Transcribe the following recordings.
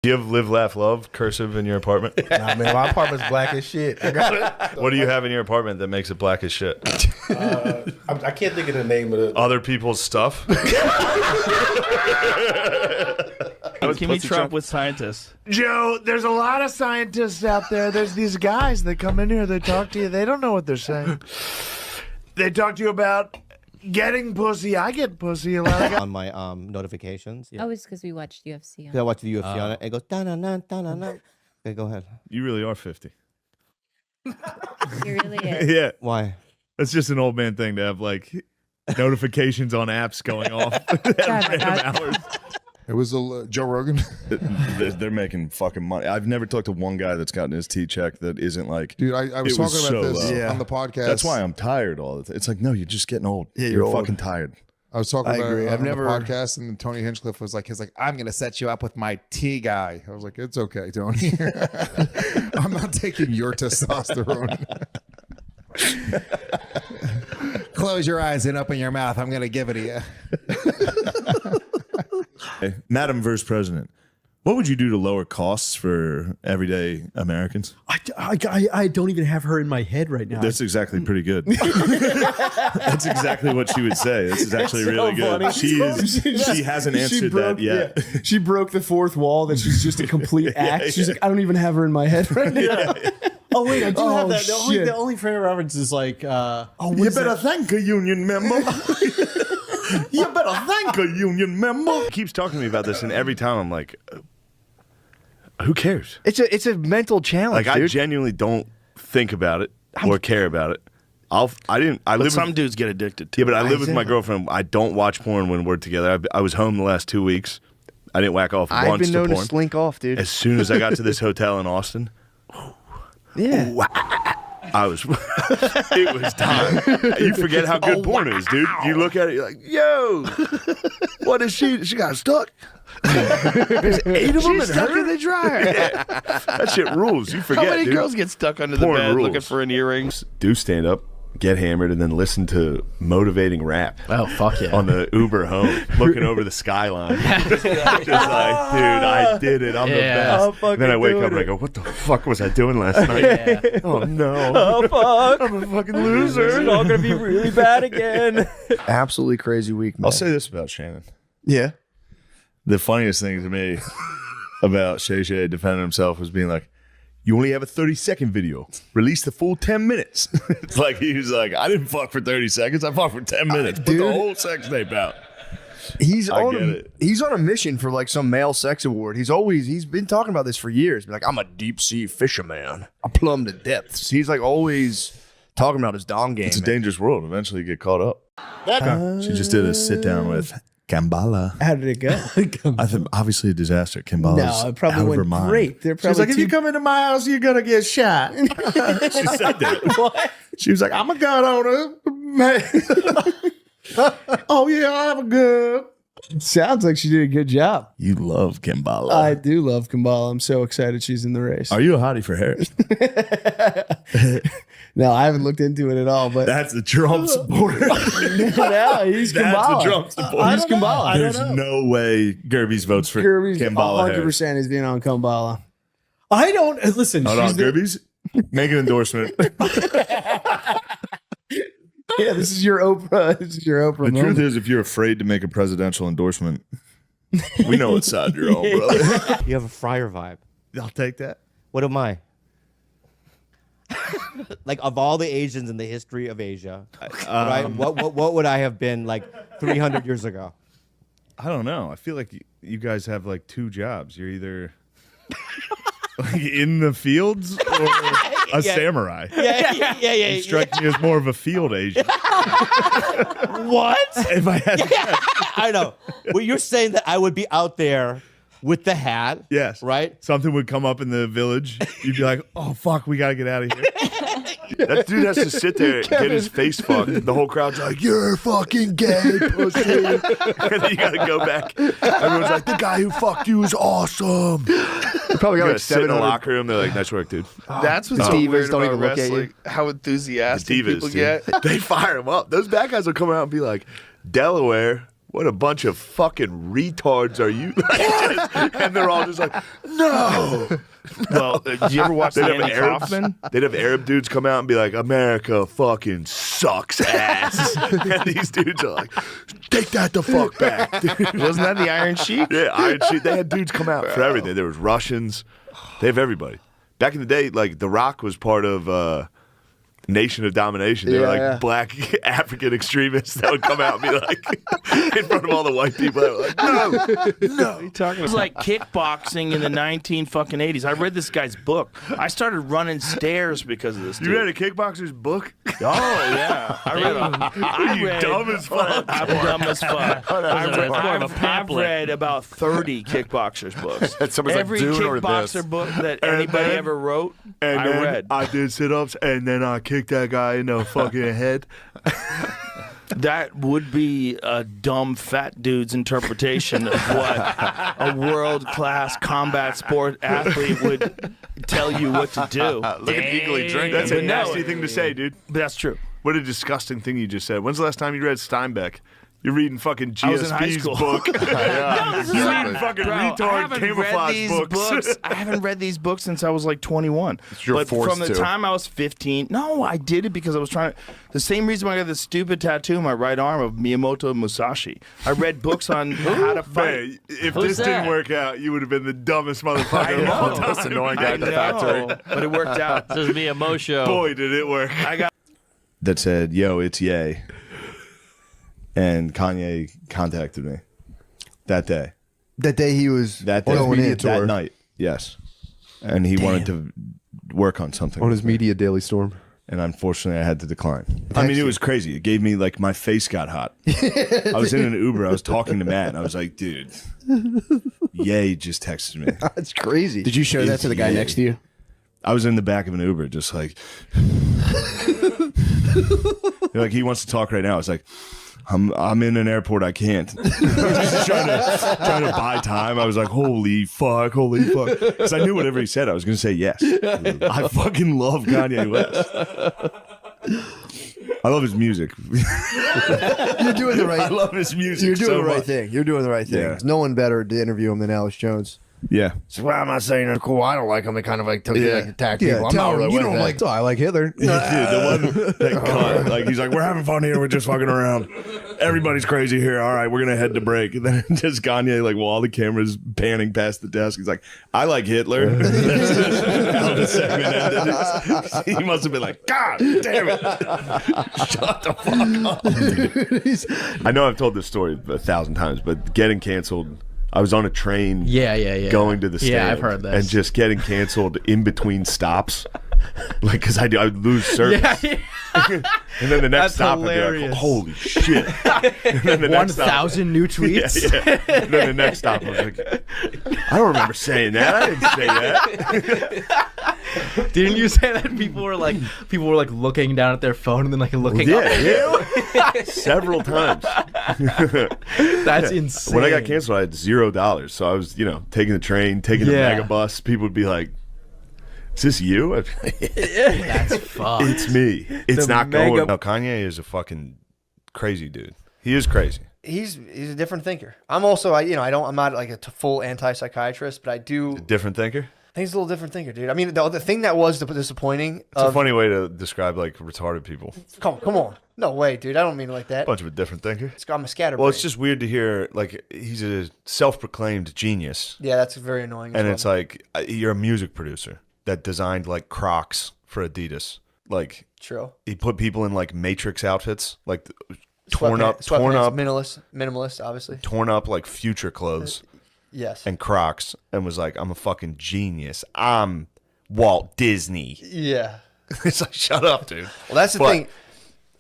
Do you have live, laugh, love cursive in your apartment? Nah, man, my apartment's black as shit. I got it. What do you have in your apartment that makes it black as shit? I can't think of the name of it. Other people's stuff? Can we Trump with scientists? Joe, there's a lot of scientists out there. There's these guys that come in here, they talk to you, they don't know what they're saying. They talk to you about getting pussy. I get pussy a lot. On my notifications. Oh, it's because we watched UFC. I watch the UFC on it. It goes da-na-na, da-na-na. Okay, go ahead. You really are 50. He really is. Yeah. Why? That's just an old man thing to have, like, notifications on apps going off at random hours. It was Joe Rogan. They're making fucking money. I've never talked to one guy that's gotten his T check that isn't like, dude, I was talking about this on the podcast. That's why I'm tired all the time. It's like, no, you're just getting old. Yeah, you're fucking tired. I was talking about it on never... the podcast, and Tony Hinchcliffe was like, I'm going to set you up with my T guy. I was like, it's okay, Tony. I'm not taking your testosterone. Close your eyes and open your mouth. I'm going to give it to you. Hey, Madam Vice President, what would you do to lower costs for everyday Americans? I don't even have her in my head right now. That's exactly pretty good. That's exactly what she would say. This is actually really good. Funny. She hasn't answered that yet. Yeah. She broke the fourth wall that she's just a complete act. She's like, I don't even have her in my head right now. Oh, wait, I do have that. The only frame of reference is like, you better thank a union member. You better thank a union member. He keeps talking to me about this, and every time I'm like, who cares? It's a mental challenge, like, dude. I genuinely don't think about it or care about it. Some dudes get addicted to it. Yeah, but I live with my girlfriend. I don't watch porn when we're together. I was home the last 2 weeks. I didn't whack off once to porn. I've been known to slink off, dude. As soon as I got to this hotel in Austin, yeah, I was. It was time. You forget how good porn is, dude. You look at it, you're like, yo, what is she? She got stuck. There's 8 of them. She's stuck in the dryer. Yeah. That shit rules. You forget. How many dude. girls get stuck under the bed looking for an earring? Do stand up, get hammered, and then listen to motivating rap. Oh, fuck yeah. On the Uber home, looking over the skyline. Just like, dude, I did it. I'm the best. Then I wake up and I go, what the fuck was I doing last night? Yeah. Oh, no. Oh, fuck. I'm a fucking loser. This is all going to be really bad again. Absolutely crazy week, man. I'll say this about Shannon. Yeah. The funniest thing to me about Shay Shay defending himself was being like, you only have a 30-second video. Release the full 10 minutes. It's like he was like, I didn't fuck for 30 seconds. I fucked for 10 minutes. Put the whole sex tape out. He's on a mission for like some male sex award. He's been talking about this for years. Like, I'm a deep sea fisherman. I plumb the depths. He's like always talking about his dong game. It's a dangerous world. Eventually you get caught up. She just did a sit down with Kambala. How did it go? I think obviously a disaster. Kambala's no, it probably went great. She's like, if you come into my house, you're gonna get shot. She said that. What? She was like, I'm a gun owner. Oh yeah, I have a gun. Sounds like she did a good job. You love Kambala. I do love Kambala. I'm so excited she's in the race. Are you a hottie for Harris? No, I haven't looked into it at all. But that's the Trump supporter. No, he's Kambala. That's the Trump supporter. He's Kambala. There's no way Gerby's votes for Kambala. 100% is being on Kambala. I don't listen. Hold on, Gerby's make an endorsement. Yeah, this is your Oprah. This is your Oprah. The truth is, if you're afraid to make a presidential endorsement, we know what side you're on, brother. You have a friar vibe. I'll take that. What am I? Like, of all the Asians in the history of Asia, right? What would I have been like 300 years ago? I don't know. I feel like you guys have like 2 jobs. You're either like in the fields or a samurai. Yeah. You strike me as more of a field Asian. What? If I had I know. Well, you're saying that I would be out there with the hat. Yes. Right? Something would come up in the village. You'd be like, oh, fuck, we got to get out of here. That dude has to sit there and get his face fucked. The whole crowd's like, you're fucking gay, pussy. And then you got to go back. Everyone's like, the guy who fucked you is awesome. You probably got like sit in the 700. locker room. They're like, nice work, dude. That's what's Divas weird don't about even look at you. wrestling. How enthusiastic The divas, people dude. get. They fire him up. Those bad guys will come out and be like, Delaware what a bunch of fucking retards are you? And they're all just like, no. Well, did you ever watch Andy Kaufman? They'd have Arab dudes come out and be like, America fucking sucks ass. And these dudes are like, take that the fuck back. Wasn't that the Iron Sheik? Yeah, Iron Sheik. They had dudes come out for everything. There was Russians. They have everybody. Back in the day, like, The Rock was part of Nation of Domination. They were like black African extremists that would come out and be like, in front of all the white people. They were like, no. It was like kickboxing in the 1980s. I read this guy's book. I started running stairs because of this dude. You read a kickboxer's book? Oh, yeah. I read dumb as fuck. I'm dumb as fuck. I've read about 30 kickboxers books. Every kickboxer book that anybody ever wrote, and I then read. I did sit-ups, and then I kicked that guy in the fucking head. That would be a dumb fat dude's interpretation of what a world-class combat sport athlete would tell you what to do. Look at Eagly drink. That's a nasty thing to say, dude. But that's true. What a disgusting thing you just said. When's the last time you read Steinbeck? You're reading fucking I was in high GSP's school. book. No, this is You're reading fucking retard camouflage books. I haven't read these books since I was like 21. You're forced from the to. time I was 15, no, I did it because I was trying to. The same reason why I got this stupid tattoo on my right arm of Miyamoto Musashi. I read books on how to fight. Man, if this didn't work out, you would have been the dumbest motherfucker I of know. all time. Most annoying guy at the factory. But it worked out. This is Miyamoto. Boy, did it work. I got. That said, yo, it's Ye. And Kanye contacted me that day. That day he was That day, going in that night, yes. And he wanted to work on something on his media daily storm. And unfortunately, I had to decline. I mean, it was crazy. It gave me, like, my face got hot. I was in an Uber. I was talking to Matt, and I was like, dude, Ye just texted me. That's crazy. Did you show that to the guy next to you? I was in the back of an Uber, just like, like he wants to talk right now. I was like, I'm in an airport. I can't. I was just trying to buy time. I was like, holy fuck. Because I knew whatever he said, I was going to say yes. I fucking love Kanye West. I love his music. You're doing the right. I love his music. You're doing so the right much. thing. You're doing the right thing. Yeah. There's no one better to interview him than Alex Jones. Yeah. So why am I saying they're cool? I don't like him. They kind of like attack people. I'm tell not him really you with don't that. like. I like Hitler. Dude, the one that cunt, like he's like, we're having fun here, we're just fucking around. Everybody's crazy here. All right, we're gonna head to break. And then just Kanye, like, while all the cameras panning past the desk, he's like, I like Hitler. How the segment ended. He must have been like, God damn it. Shut the fuck up. I know I've told this story 1,000 times, but getting canceled. I was on a train going to the stand. Yeah, I've heard this. And just getting canceled in between stops. Like, because I would lose service. Yeah. And then the next That's stop, hilarious. I'd be like, holy shit. And then the next stop- 1,000 new tweets. Yeah. And then the next stop, I was like, I don't remember saying that. I didn't say that. Didn't you say that people were like looking down at their phone and then like looking up at you? Several times. That's insane. When I got canceled, I had $0. So I was, taking the train, taking the mega bus. People would be like, is this you? I'd be like, That's fucked. it's me. It's The not mega- going. No, Kanye is a fucking crazy dude. He is crazy. He's a different thinker. I'm also I'm not like a full anti-psychiatrist, but I do. Different thinker? I think he's a little different thinker, dude. I mean, the thing that was disappointing. It's a funny way to describe like retarded people. Come on. No way, dude. I don't mean it like that. Bunch of a different thinker. I'm a scatterbrain. Well, it's just weird to hear like he's a self-proclaimed genius. Yeah, that's very annoying. And it's like you're a music producer that designed like Crocs for Adidas. Like true. He put people in like Matrix outfits, like torn up, minimalist, obviously. Torn up like Future clothes. Yes. And Crocs, and was like, I'm a fucking genius. I'm Walt Disney. Yeah. It's like, shut up, dude. Well, that's the thing.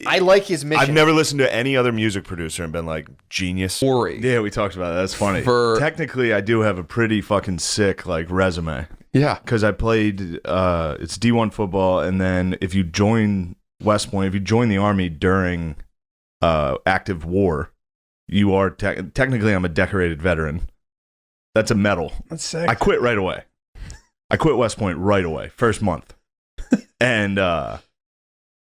I like his mission. I've never listened to any other music producer and been like, genius. Yeah, we talked about that. That's funny. Technically, I do have a pretty fucking sick like resume. Yeah. Because I played, it's D1 football, and then if you join West Point, if you join the Army during active war, you are technically I'm a decorated veteran. That's a medal. That's sick. I quit right away. I quit West Point right away, first month. And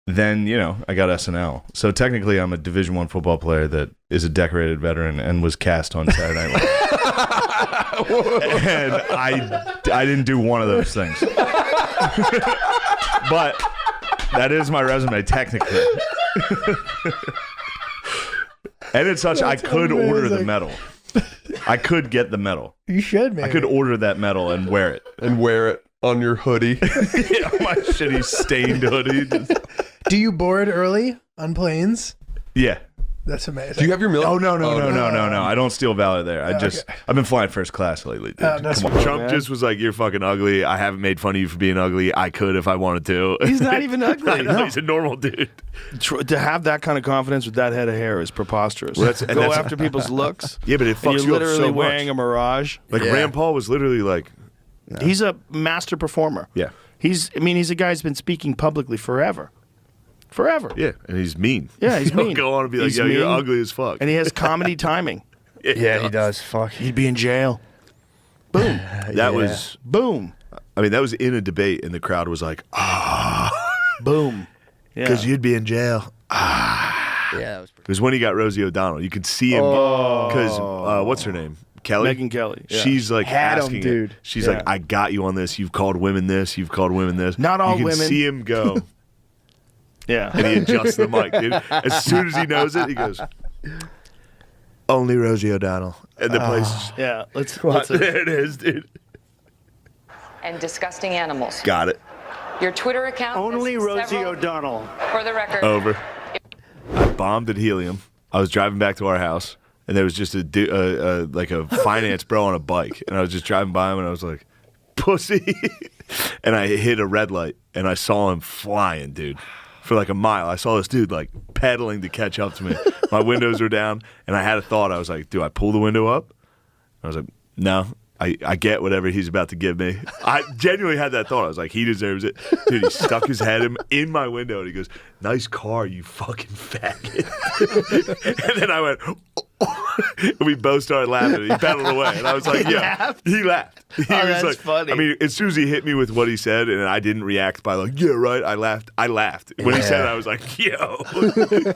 then I got SNL. So technically, I'm a Division I football player that is a decorated veteran and was cast on Saturday Night Live. And I didn't do one of those things. But that is my resume technically. And it's such I could order the medal. I could get the medal. You should, man. I could order that medal and wear it. And wear it on your hoodie. Yeah, my shitty stained hoodie. Do you board early on planes? Yeah. That's amazing. Do you have your milk? Oh, no. I don't steal valor there. I've been flying first class lately, dude. That's Come on. Trump just was like, you're fucking ugly. I haven't made fun of you for being ugly. I could if I wanted to. He's not even ugly. I know, he's a normal dude. To have that kind of confidence with that head of hair is preposterous. Well, Go after people's looks. Yeah, but it fucks you're you up literally so much. wearing a mirage. Like Rand Paul was literally like, He's a master performer. yeah. He's a guy who's been speaking publicly forever. Forever. Yeah, and he's mean. Yeah, he's He'll mean. go on and be like, He's yo, you're mean. ugly as fuck. And he has comedy timing. Yeah, he does. Fuck. He'd be in jail. Boom. That was, Boom. I mean, that was in a debate, and the crowd was like, Boom. Yeah. because you'd be in jail. Yeah, that was pretty. It was when he got Rosie O'Donnell. You could see him, because, what's her name? Kelly? Megyn Kelly. Yeah. She's like Had 'em, asking dude. it. She's Yeah. like, I got you on this. You've called women this. You've called women this. Not all you can women. see him go. Yeah. And he adjusts the mic, dude. As soon as he knows it, he goes, only Rosie O'Donnell. And the place, Yeah. Let's there it is, dude. And disgusting animals. Got it. Your Twitter account. Only has Rosie several- O'Donnell. For the record. Over. I bombed at Helium. I was driving back to our house, and there was just like a finance bro on a bike, and I was just driving by him, and I was like, pussy. And I hit a red light, and I saw him flying, dude. For like a mile. I saw this dude like pedaling to catch up to me. My windows were down, and I had a thought. I was like, do I pull the window up? I was like, no. I get whatever he's about to give me. I genuinely had that thought. I was like, he deserves it. Dude, he stuck his head in my window, and he goes, nice car, you fucking faggot. And then I went, and we both started laughing. He pedaled away, and I was like, yeah. He laughed. He was that's like, funny. I mean, as soon as he hit me with what he said, and I didn't react by like, yeah, right, I laughed. When he said it, I was like, yo. Dude.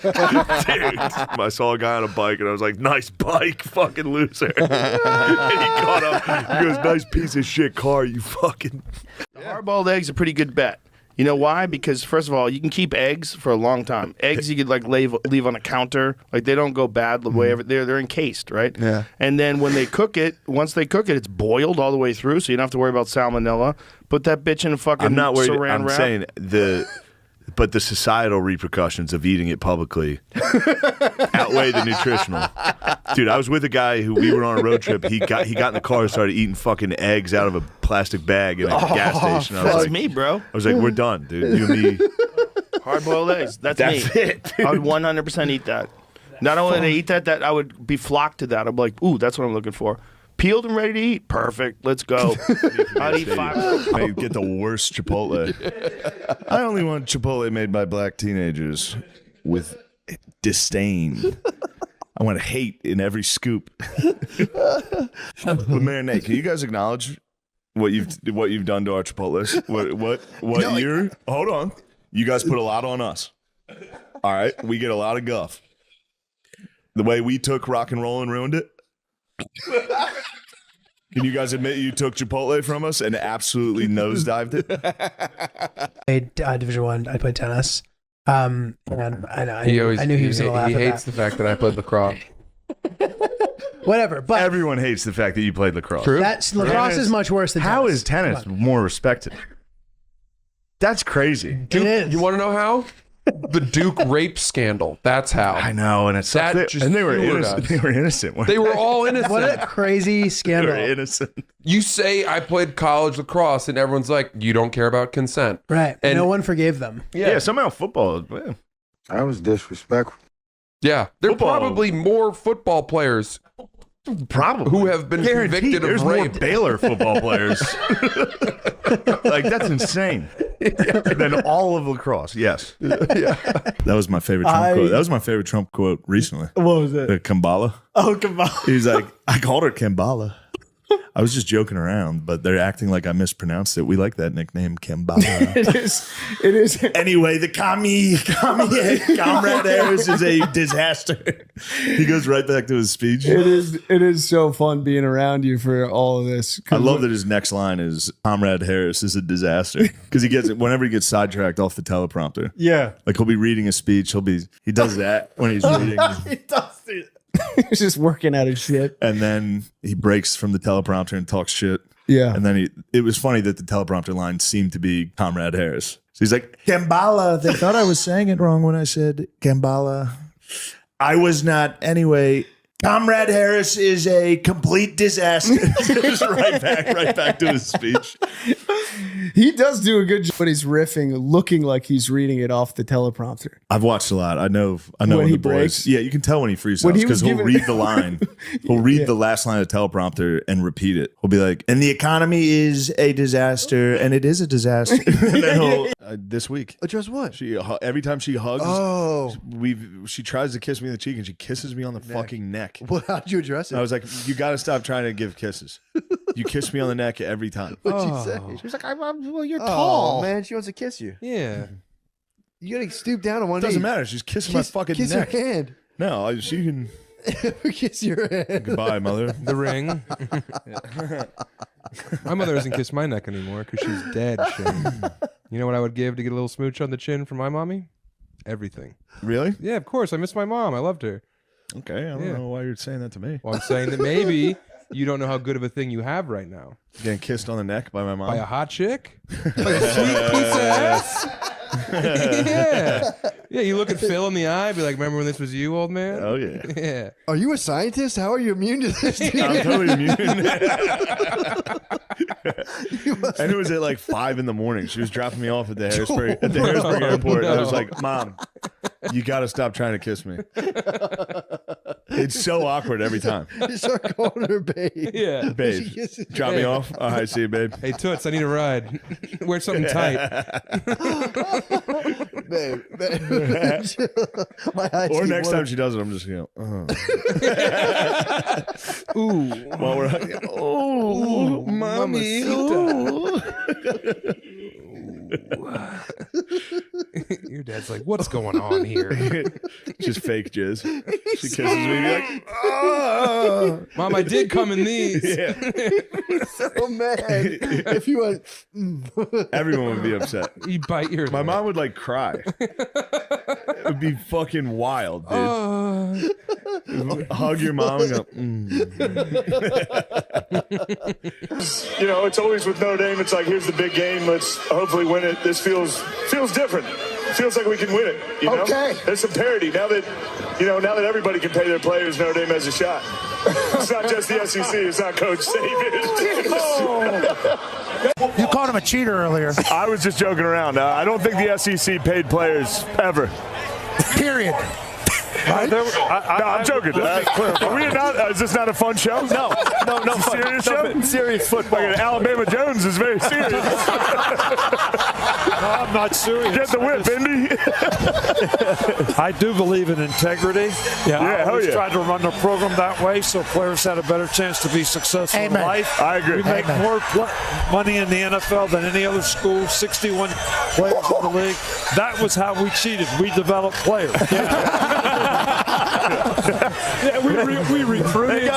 I saw a guy on a bike, and I was like, nice bike, fucking loser. And he caught up. He goes, nice piece of shit car, you fucking. Hard-boiled eggs are a pretty good bet. You know why? Because first of all, you can keep eggs for a long time. Eggs you could like leave on a counter, like they don't go bad the way they're encased, right? Yeah. And then when they cook it, once they cook it, it's boiled all the way through, so you don't have to worry about salmonella. Put that bitch in a fucking I'm not worried. saran I'm wrap. saying but the societal repercussions of eating it publicly outweigh the nutritional. Dude, I was with a guy who we were on a road trip. He got in the car and started eating fucking eggs out of a plastic bag in a gas station. I was That's like, me, bro. I was like, we're done, dude. You and me. Hard-boiled eggs. That's me. it. Dude. I would 100% eat that. Not only would I eat that I would be flocked to that. I'd be like, ooh, that's what I'm looking for. Peeled and ready to eat. Perfect. Let's go. I'd eat 5. May get the worst Chipotle. I only want Chipotle made by black teenagers with disdain. I want hate in every scoop. But Marinate, can you guys acknowledge what you've done to our Chipotles? What year? Hold on. You guys put a lot on us. All right, we get a lot of guff. The way we took rock and roll and ruined it. Can you guys admit you took Chipotle from us and absolutely nosedived it? Played Division One. I played tennis. And I knew he was going to laugh He at hates that. the fact that I played lacrosse. Whatever, but Everyone hates the fact that you played lacrosse. True. lacrosse is much worse than tennis. How is tennis Come on. more respected? That's crazy. It is. You want to know how? The Duke rape scandal. That's how. I know, and it's That just and they were fueled innocent. us. They were innocent. They were all innocent. What a crazy They scandal. were innocent. You say I played college lacrosse, and everyone's like, "You don't care about consent." Right. And- No one forgave them. Yeah, somehow football. Man. That was disrespectful. Yeah, there are Football. probably more football players Probably who have been Guaranteed. convicted There's of more rape. Baylor football players. Like that's insane. Than all of lacrosse. Yes. That was my favorite Trump quote. That was my favorite Trump quote recently. What was it? Kambala. Oh, come on. He's like, I called her Kambala. I was just joking around, but they're acting like I mispronounced it. We like that nickname, Kambala. It is. Anyway, the Comrade Harris is a disaster. He goes right back to his speech. It is so fun being around you for all of this. I love that his next line is Comrade Harris is a disaster because he gets it whenever he gets sidetracked off the teleprompter. Yeah, like he'll be reading a speech. He does that when he's reading. He does it. He's just working out his shit, and then he breaks from the teleprompter and talks shit. Yeah, and then it was funny that the teleprompter line seemed to be Comrade Harris. So he's like, Kambala. They thought I was saying it wrong when I said Kambala. I was not. Anyway, Comrade Harris is a complete disaster. Just right back to his speech. He does do a good job, but he's riffing, looking like he's reading it off the teleprompter. I've watched a lot. I know when he the breaks. boys. Yeah, you can tell when he freestyles because he'll read the line. He'll read the last line of the teleprompter and repeat it. He'll be like, "And the economy is a disaster, and it is a disaster." And then he'll this week. Address what? She every time she hugs, she tries to kiss me in the cheek, and she kisses me on the fucking neck. Well, how'd you address it? I was like, "You got to stop trying to give kisses. You kiss me on the neck every time." What'd she say? She was like, well, you're tall. Man, she wants to kiss you. Yeah. You gotta stoop down on one knee. Doesn't matter. She's kissing my fucking kiss neck. Kiss her hand. No, she can kiss your hand. Goodbye, mother. The ring. My mother doesn't kiss my neck anymore because she's dead. Shane. You know what I would give to get a little smooch on the chin from my mommy? Everything. Really? Yeah, of course. I miss my mom. I loved her. Okay, I don't know why you're saying that to me. Well, I'm saying that maybe you don't know how good of a thing you have right now. Getting kissed on the neck by my mom. By a hot chick? Like a sweet piece of ass? Yeah. Yeah, you look at Phil in the eye, be like, remember when this was you, old man? Oh, yeah. Yeah. Are you a scientist? How are you immune to this? Dude? I'm totally immune. And it was at like 5 a.m. She was dropping me off at the Harrisburg airport. No. I was like, Mom, you got to stop trying to kiss me. It's so awkward every time. You start calling her babe. Yeah. Babe, drop me off. All right, see you, babe. Hey, Toots, I need a ride. Wear something tight. babe. My or next time she does it, I'm just going to Ooh. While we're hugging. Oh, mommy. Ooh. Your dad's like, what's going on here? Just fake jizz. She kisses me and be like, oh. Mom, I did come in these. Yeah. He's so mad. If you went, everyone would be upset. You bite your My mom would like cry. It would be fucking wild, dude. Hug your mom and go, You know, it's always with Notre Dame, it's like, here's the big game. Let's hopefully win it. This feels different. Feels like we can win it. You know? Okay. There's some parity. Now that everybody can pay their players, Notre Dame has a shot. It's not just the SEC. It's not Coach Saban. You called him a cheater earlier. I was just joking around. I don't think the SEC paid players ever. Period. Right? I'm joking. Are we not? Is this not a fun show? No. Serious show? Serious football. Like Alabama Jones is very serious. No, I'm not serious. Get the whip, Indy. I do believe in integrity. I always tried to run the program that way so players had a better chance to be successful in life. I agree. We make more money in the NFL than any other school, 61 players in the league. That was how we cheated. We developed players. We recruited.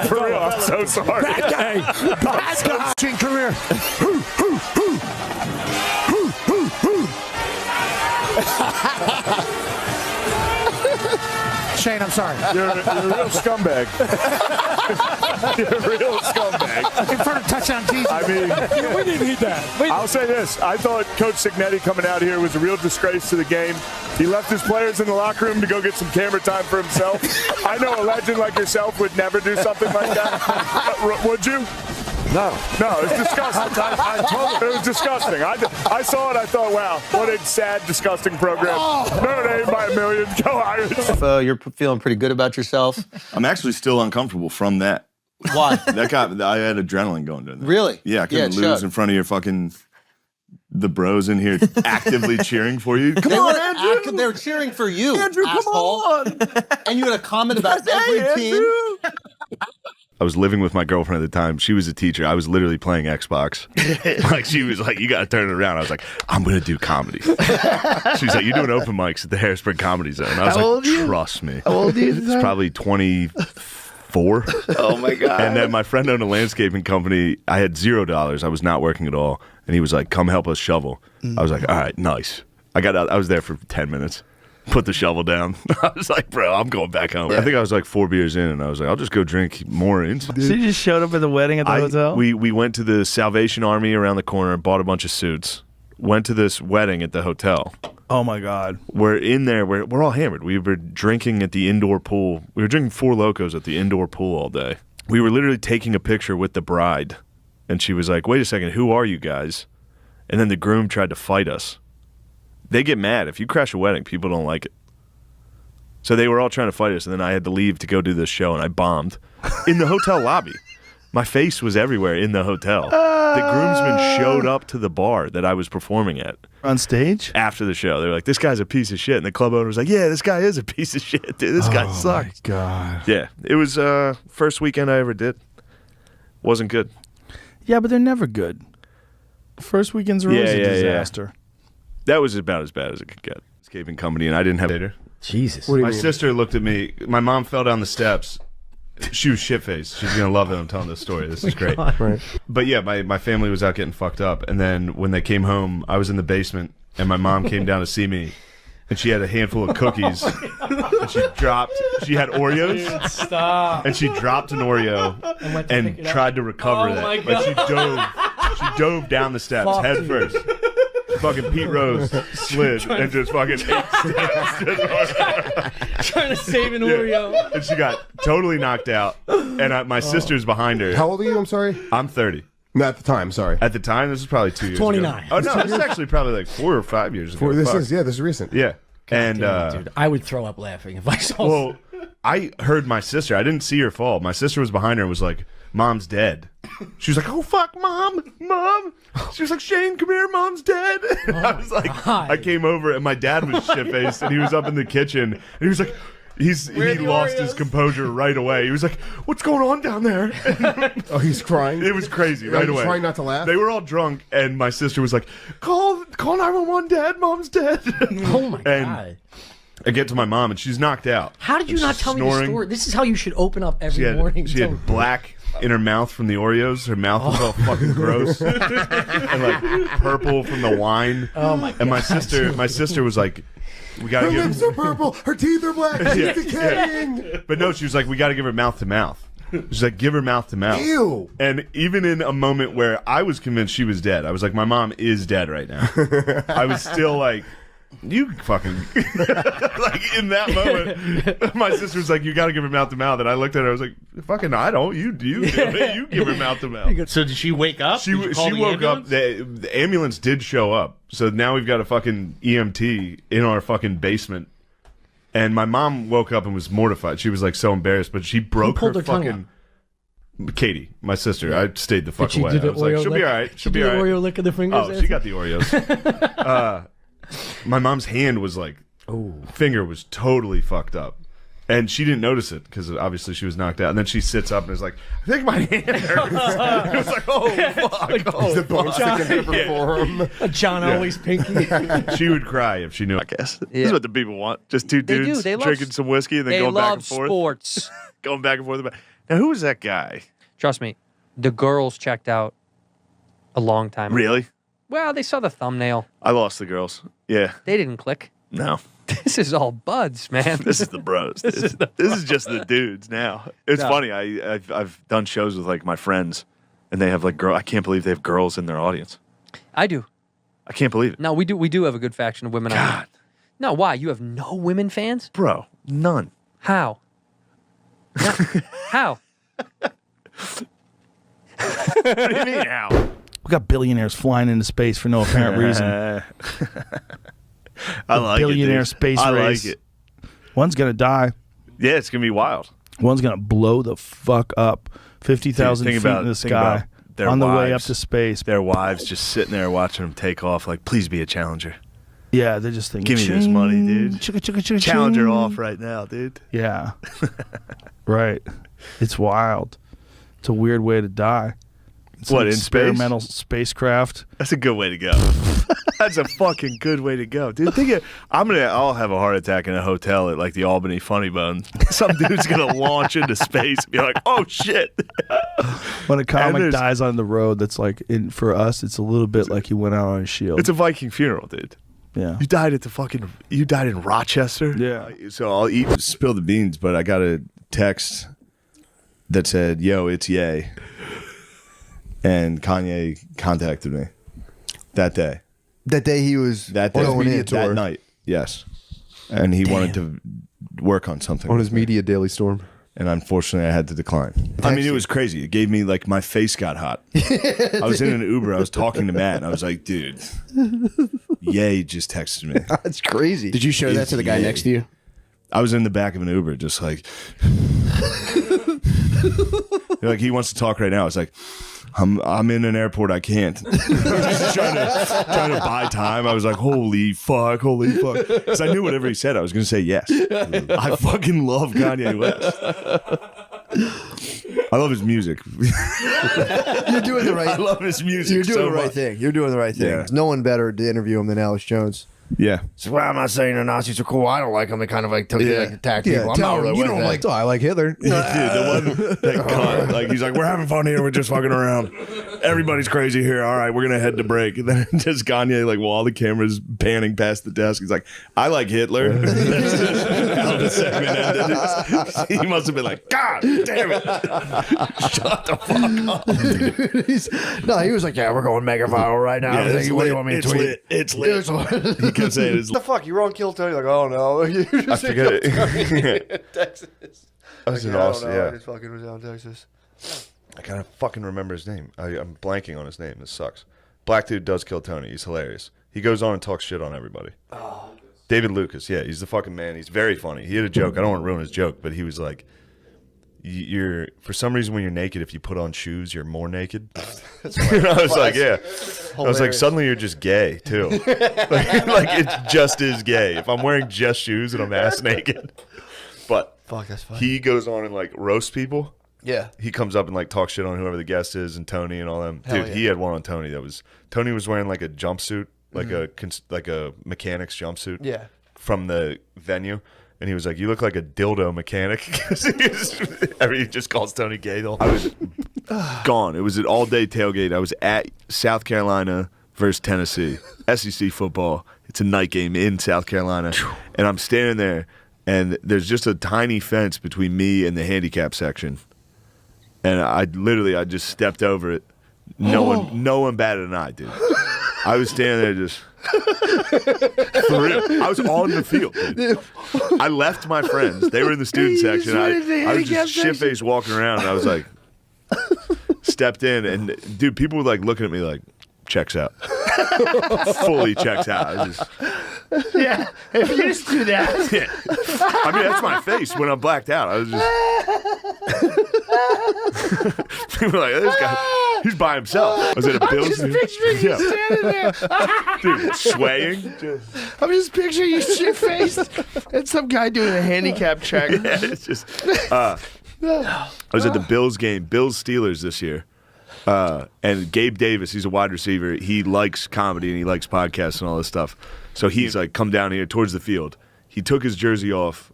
For real, I'm so sorry. Bad coaching career. Shane, I'm sorry. You're a real scumbag. You're a real scumbag. In front of touchdown Jesus. I mean, we didn't need that. I'll say this. I thought Coach Cignetti coming out here was a real disgrace to the game. He left his players in the locker room to go get some camera time for himself. I know a legend like yourself would never do something like that. Would you? No, it's disgusting. I told him. It was disgusting. I saw it. I thought, wow, what a sad, disgusting program. Notre Dame by a million. Go Irish. If you're feeling pretty good about yourself. I'm actually still uncomfortable from that. Why? I had adrenaline going during that. Really? Yeah, I couldn't lose in front of your the bros in here actively cheering for you. Come on, Andrew. They were cheering for you, Andrew, asshole. come on. And you had a comment about every team. I was living with my girlfriend at the time. She was a teacher. I was literally playing Xbox. Like, she was like, you got to turn it around. I was like, I'm going to do comedy. She's like, you're doing open mics at the Harrisburg Comedy Zone. I was like, trust me. How old are you? It's probably 24. Oh, my God. And then my friend owned a landscaping company. I had $0. I was not working at all. And he was like, come help us shovel. I was like, all right, nice. I got out. I was there for 10 minutes. Put the shovel down. I was like, bro, I'm going back home. I think I was like 4 beers in, and I was like, I'll just go drink more in. So you just showed up at the wedding at the hotel? We went to the Salvation Army around the corner, bought a bunch of suits, went to this wedding at the hotel. Oh, my God. We're in there. We're all hammered. We were drinking at the indoor pool. We were drinking Four Locos at the indoor pool all day. We were literally taking a picture with the bride, and she was like, wait a second, who are you guys? And then the groom tried to fight us. They get mad. If you crash a wedding, people don't like it. So they were all trying to fight us, and then I had to leave to go do this show, and I bombed in the hotel lobby. My face was everywhere in the hotel. The groomsmen showed up to the bar that I was performing at. On stage? After the show. They were like, this guy's a piece of shit. And the club owner was like, yeah, this guy is a piece of shit, dude. This guy sucks. Oh, my God. Yeah. It was first weekend I ever did. Wasn't good. Yeah, but they're never good. First weekends are always a disaster. Yeah. That was about as bad as it could get. Escaping company, and I didn't have later. Jesus. My sister looked at me. My mom fell down the steps. She was shit-faced. She's going to love that I'm telling this story. This is great. Right. But yeah, my family was out getting fucked up. And then when they came home, I was in the basement, and my mom came down to see me. And she had a handful of cookies. And she had Oreos. Dude, stop. And she dropped an Oreo and tried to recover that. But she dove down the steps head first. Fucking Pete Rose slid and just fucking ate Trying to save an Oreo. And she got totally knocked out. And my sister's behind her. How old are you? I'm sorry. I'm 30. No, at the time, sorry. At the time, this is probably 2 years 29. ago. Oh, no, this is actually probably like 4 or 5 years ago. This is recent. Yeah. God and damn it, dude, I would throw up laughing if I saw. Well, I heard my sister. I didn't see her fall. My sister was behind her and was like, Mom's dead. She was like, oh, fuck, Mom. She was like, Shane, come here, Mom's dead. And I was like, God. I came over and my dad was shit-faced and he was up in the kitchen and he was like, he lost his composure right away. He was like, what's going on down there? Oh, he's crying? It was crazy right away. Trying not to laugh? They were all drunk and my sister was like, call 911, Dad, Mom's dead. Oh, my God. I get to my mom and she's knocked out. How did you not tell me the snoring. story? This is how you should open up every morning. She had black in her mouth from the Oreos. Her mouth was all fucking gross. And like purple from the wine. Oh my God. And my sister was like, we gotta Her give lips are purple. Her teeth are black. She's decaying. But no, she was like, we gotta give her mouth to mouth. She's like, give her mouth to mouth. Ew. And even in a moment where I was convinced she was dead, I was like, my mom is dead right now. I was still like, you fucking like in that moment my sister was like, you got to give her mouth to mouth, and I looked at her, I was like, fucking I don't, you do it. You give her mouth to mouth. So did she wake up? She woke up. The ambulance did show up, so now we've got a fucking EMT in our fucking basement, and my mom woke up and was mortified. She was like so embarrassed, but she broke her fucking Katie, my sister. I stayed the fuck away. I was like, she'll be all right. She'll be all right. Oreo lick of the fingers. Oh, she got the Oreos. My mom's hand was like, finger was totally fucked up. And she didn't notice it because obviously she was knocked out. And then she sits up and is like, I think my hand hurts. It was like, oh, fuck. Is the bone sticking to her forearm? John always pinky. She would cry if she knew. I guess. This is what the people want. Just two They do. dudes They love- drinking some whiskey and then they going back love and forth. sports. Going back and forth. Now, who was that guy? Trust me, the girls checked out a long time ago. Really? Well, they saw the thumbnail. I lost the girls. Yeah. They didn't click. No. This is all buds, man. This is the bros. This is just the dudes now. It's funny. I've done shows with like my friends, and they have like I can't believe they have girls in their audience. I do. I can't believe it. No, we do have a good faction of women. God. No, why? You have no women fans? Bro, none. How? No. How? What do you mean how? We got billionaires flying into space for no apparent reason. I like billionaire it. space I race. like it. One's gonna die. Yeah, it's gonna be wild. One's gonna blow the fuck up. 50,000 feet in the sky on the way up to space. Their wives just sitting there watching them take off. Like, please be a challenger. Yeah, they're just thinking, give me this money, dude. Chicka, chicka, chicka, Challenger ching. off right now, dude. Yeah. Right. It's wild. It's a weird way to die. It's What, an in experimental spacecraft? That's a good way to go. That's a fucking good way to go, dude. I'll have a heart attack in a hotel at like the Albany Funny Bone. Some dude's gonna launch into space and be like, "Oh shit!" When a comic dies on the road, that's like for us, it's a little bit like he went out on a shield. It's a Viking funeral, dude. Yeah. You died in Rochester. Yeah. So I'll spill the beans, but I got a text that said, "Yo, it's Ye," and Kanye contacted me that day. That day he was That on day, his media tour. that night, yes, and he wanted to work on something On his media Daily Storm. and unfortunately, I had to decline. I mean, it was crazy. It gave me like my face got hot. I was in an Uber. I was talking to Matt, and I was like, "Dude, Ye just texted me." That's crazy. Did you show that It's to the guy Ye. next to you? I was in the back of an Uber, just like, they're like, he wants to talk right now. I was like, I'm in an airport. I can't. I was just trying to buy time. I was like, holy fuck. Because I knew whatever he said, I was going to say yes. I fucking love Kanye West. I love his music. You're doing the right. I love his music. You're doing so the right much. thing. You're doing the right thing. Yeah. There's no one better to interview him than Alex Jones. Yeah. So why am I saying the Nazis are cool? I don't like them. They kind of like attack people. I'm tell not him really you with don't that. like. Oh, I like Hitler. Dude, the one that cunt, like he's like, we're having fun here, we're just fucking around. Everybody's crazy here. All right, we're gonna head to break. And then just Kanye, like, while all the cameras panning past the desk, he's like, I like Hitler. How the segment ended. He must have been like, God damn it. Shut the fuck up. No, he was like, yeah, we're going mega viral right now. Yeah, it's what do lit. you want me to It's tweet? lit. It's lit. He kept saying it's What the fuck? You were on Kill Tony? Like, oh no. You just I forget it. in Texas. I was in Like, Austin, I don't know. yeah. I just fucking was out in Texas. I gotta fucking remember his name. I'm blanking on his name. This sucks. Black dude does Kill Tony. He's hilarious. He goes on and talks shit on everybody. Oh. David Lucas, yeah, he's the fucking man. He's very funny. He had a joke. I don't want to ruin his joke, but he was like, "You're for some reason when you're naked, if you put on shoes, you're more naked." And I was like, "Yeah." I was like, "Suddenly you're just gay too. like it just is gay. If I'm wearing just shoes and I'm ass naked." But Fuck, that's funny. he goes on and like roasts people. Yeah. He comes up and like talks shit on whoever the guest is and Tony and all them. Hell Dude, yeah. he had one on Tony Tony was wearing like a jumpsuit, like a mechanic's jumpsuit. Yeah. From the venue, and he was like, "You look like a dildo mechanic." He just calls Tony gay. I was gone. It was an all-day tailgate. I was at South Carolina versus Tennessee, SEC football. It's a night game in South Carolina, and I'm standing there, and there's just a tiny fence between me and the handicap section, and I just stepped over it. No one batted an eye, dude. I was standing there just. For real. I was on the field, dude. I left my friends. They were in the student section. I was just shit-faced walking around, and I was like, stepped in, and dude, people were like looking at me like, checks out. Fully checks out. I was just, Yeah, if you just do that. yeah. I mean, that's my face when I'm blacked out. I was just. People were like, this guy, he's by himself. I was at a Bills. I'm just picturing you standing there. Dude, swaying. I'm just picturing you shit-faced and some guy doing a handicap check. Yeah, it's just. I was at the Bills game, Bills Steelers this year. And Gabe Davis, he's a wide receiver. He likes comedy and he likes podcasts and all this stuff. So he's like, come down here towards the field. He took his jersey off,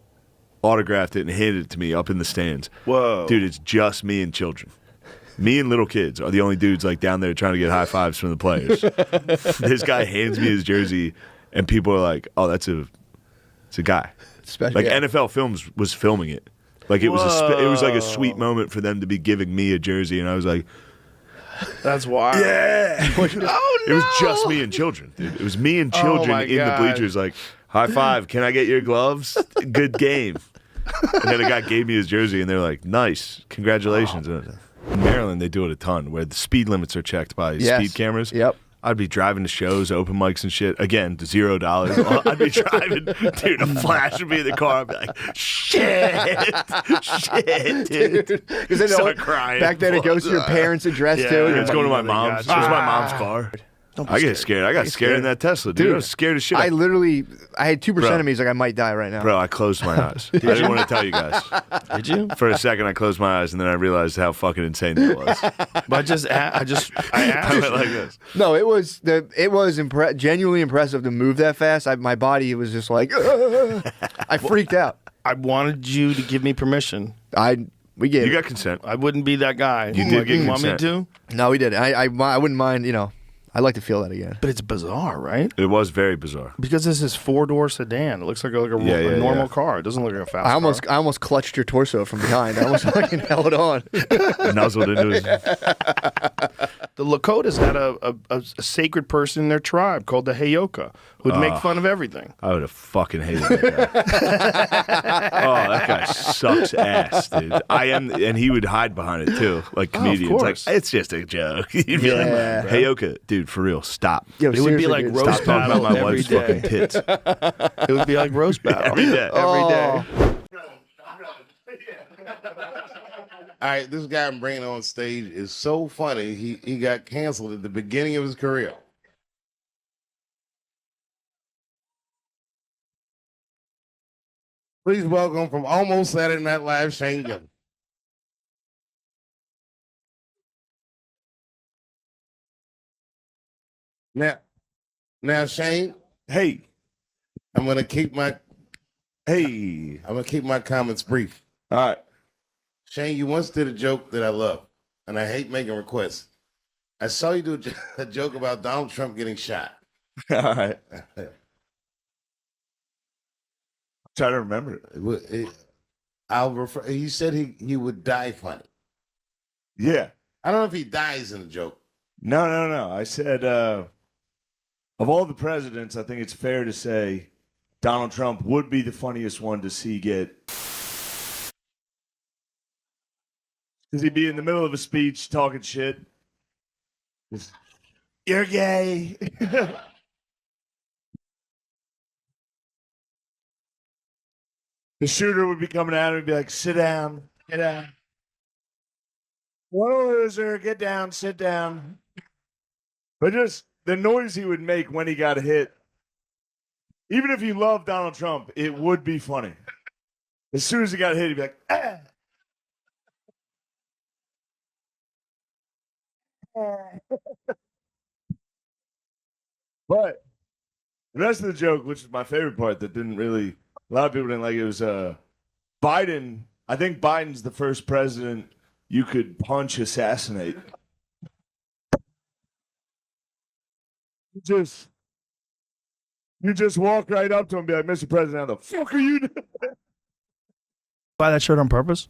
autographed it, and handed it to me up in the stands. Whoa. Dude, it's just me and children. Me and little kids are the only dudes like down there trying to get high fives from the players. This guy hands me his jersey, and people are like, "Oh, it's a guy." Special, like yeah. NFL Films was filming it. Like it was it was like a sweet moment for them to be giving me a jersey, and I was like, That's wild. "Yeah!" Oh, no. It was just me and children, dude. It was me and children my in God. the bleachers, like, "High five! Can I get your gloves? Good game." And then a guy gave me his jersey, and they're like, "Nice, congratulations." In Maryland, they do it a ton, where the speed limits are checked by speed cameras. Yep. I'd be driving to shows, open mics and shit. Again, $0. I'd be driving, dude. A flash would be in the car. I'd be like, shit, dude. Because Start crying. back then it goes to your parents' address Yeah, too. it's going to my mom's. It was my mom's car. I get scared. I got scared in that Tesla, dude. I was scared as shit. I had 2% of me is like, I might die right now. Bro, I closed my eyes. I didn't want to tell you guys. Did you? For a second, I closed my eyes, and then I realized how fucking insane that was. But I went like this. No, it was genuinely impressive to move that fast. My body was just like, I freaked out. I wanted you to give me permission. We gave. You got consent. I wouldn't be that guy. You did get want consent. me to? No, we did. I wouldn't mind. I'd like to feel that again. But it's bizarre, right? It was very bizarre. Because this is 4-door sedan. It looks like a normal car. It doesn't look like a fast car. I almost clutched your torso from behind. I almost fucking held on. Nuzzled into his. The Lakotas had a sacred person in their tribe called the Heyoka who'd make fun of everything. I would have fucking hated that guy. That guy sucks ass, dude. And he would hide behind it too, like comedians. Of course. Like, it's just a joke. You'd be like, Heyoka, dude, for real, stop. Yo, it would be like roast Stop talking battle about my every wife's day. fucking tits. It would be like roast battle Every day. Every day. All right, this guy I'm bringing on stage is so funny. He got canceled at the beginning of his career. Please welcome from Almost Saturday Night Live, Shane Gillis. Now, Shane. Hey. I'm gonna keep my comments brief. All right. Shane, you once did a joke that I love, and I hate making requests. I saw you do a joke about Donald Trump getting shot. All right. Try to remember it. I'll refer. He said he would die funny. Yeah. I don't know if he dies in the joke. No. I said, of all the presidents, I think it's fair to say Donald Trump would be the funniest one to see get. Because he'd be in the middle of a speech talking shit. Just, you're gay. The shooter would be coming out and be like, sit down, get down. What a loser, get down, sit down. But just the noise he would make when he got hit, even if you love Donald Trump, it would be funny. As soon as he got hit, he'd be like, ah. But the rest of the joke, which is my favorite part that didn't really, a lot of people didn't like it, was Biden. I think Biden's the first president you could punch assassinate. You just walk right up to him and be like, Mr. President, how the fuck are you doing? Buy that shirt on purpose?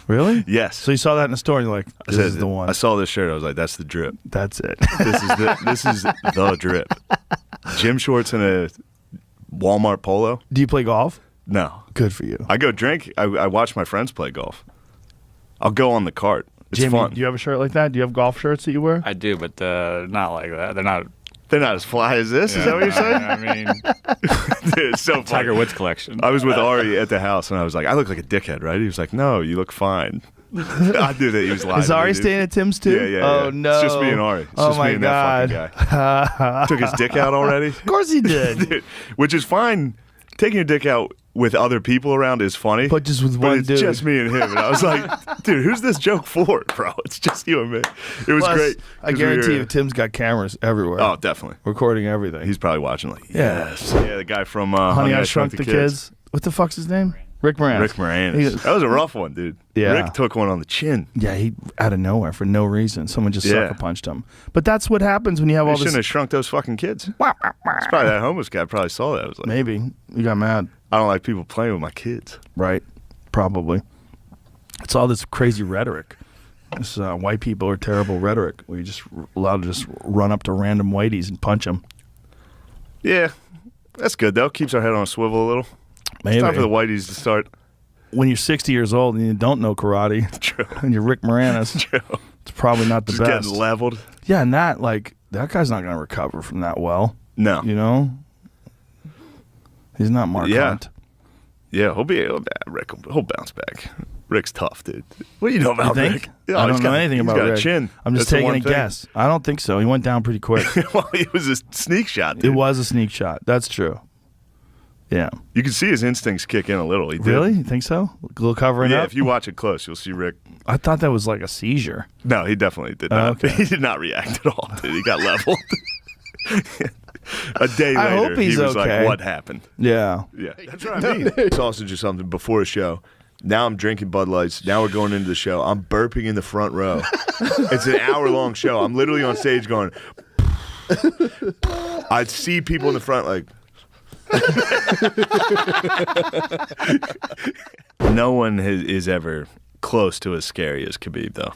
Really? Yes. So you saw that in the store and you're like, this is the one. I saw this shirt. I was like, that's the drip. That's it. This is the drip. Gym shorts and a Walmart polo. Do you play golf? No. Good for you. I go drink. I watch my friends play golf. I'll go on the cart. It's Jamie, fun. do you have a shirt like that? Do you have golf shirts that you wear? I do, but not like that. They're not as fly as this. Is that what you're saying? I mean, dude, it's so funny. Tiger Woods collection. I was with Ari at the house, and I was like, I look like a dickhead, right? He was like, no, you look fine. I knew that he was lying. Is Ari staying at Tim's too? Yeah. Oh, no. It's just me and Ari. It's just my me and God. that fucking guy. Took his dick out already? Of course he did. Dude, which is fine. Taking your dick out with other people around is funny. But just with one it's dude. just me and him. And I was like, dude, who's this joke for, bro? It's just you and me. It was Plus, great. I guarantee you, Tim's got cameras everywhere. Oh, definitely. Recording everything. He's probably watching like, Yeah. yes. Yeah, the guy from Honey, I Shrunk the Kids. What the fuck's his name? Rick Moranis. Rick Moranis. That was a rough one, dude. Yeah. Rick took one on the chin. Yeah, he out of nowhere for no reason. Someone just sucker punched him. But that's what happens when you have They all this. shouldn't have shrunk those fucking kids. It's probably that homeless guy probably saw that. I was like, Maybe. You got mad. I don't like people playing with my kids. Right. Probably. It's all this crazy rhetoric. This white people are terrible rhetoric where you just allowed to just run up to random whiteys and punch them. Yeah. That's good, though. Keeps our head on a swivel a little. Maybe. It's time for the whiteys to start. When you're 60 years old and you don't know karate, True. and you're Rick Moranis, True. It's probably not the just best. Getting leveled. Yeah, and that guy's not going to recover from that well. No. You know? He's not Mark Hunt. Yeah, he'll bounce back. Rick's tough, dude. What do you know about think? Rick? I don't know anything he's about got Rick. a chin. I'm just That's the taking one a thing. guess. I don't think so. He went down pretty quick. Well, it was a sneak shot, dude. It was a sneak shot. That's true. Yeah. You can see his instincts kick in a little. He did. Really? You think so? A little covering Yeah, up? if you watch it close, you'll see Rick. I thought that was like a seizure. No, he definitely did not. Okay. He did not react at all, dude. He got leveled. A day later, I hope he's he was okay. like, what happened? Yeah. Yeah, that's what I mean. Sausage or something before a show. Now I'm drinking Bud Lights. Now we're going into the show. I'm burping in the front row. It's an hour-long show. I'm literally on stage going, I see people in the front like, no one is ever close to as scary as Khabib, though.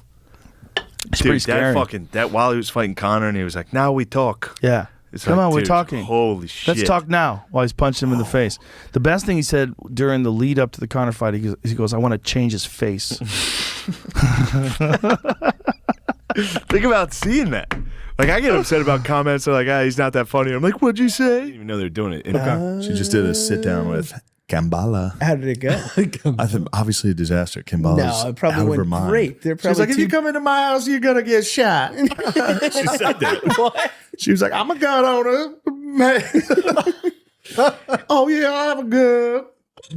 It's pretty Dude, scary. that while he was fighting Conor and he was like, now we talk. Yeah. It's Come like, on, we're dude, talking. Holy shit. Let's talk now while he's punching him in the face. The best thing he said during the lead up to the Conor fight, he goes, I want to change his face. Think about seeing that. Like, I get upset about comments that are like, he's not that funny. I'm like, what'd you say? I didn't even know they're doing it. She just did a sit down with Kambala. How did it go? I think obviously a disaster. Kambala's No, it probably out of went her mind. great. They're She was probably like, if you come into my house, you're gonna get shot. She said that. What? She was like, I'm a gun owner. Man. Oh yeah, I have a gun.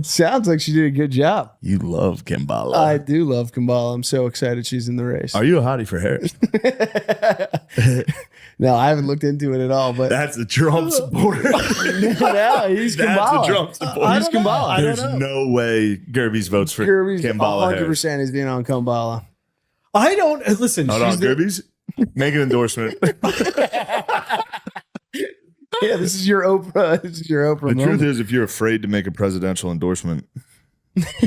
Sounds like she did a good job. You love Kambala. I do love Kambala. I'm so excited she's in the race. Are you a hottie for Harris? No, I haven't looked into it at all. But That's the Trump supporter. no, he's That's Kambala. the Trump supporter. He's Kambala. There's no way Gerby's votes for Kirby's Kambala 100% is being on Kambala. I don't listen. Hold on, she's the- Gerby's. Make an endorsement. Yeah, this is your Oprah. This is your Oprah. The moment. truth is, if you're afraid to make a presidential endorsement,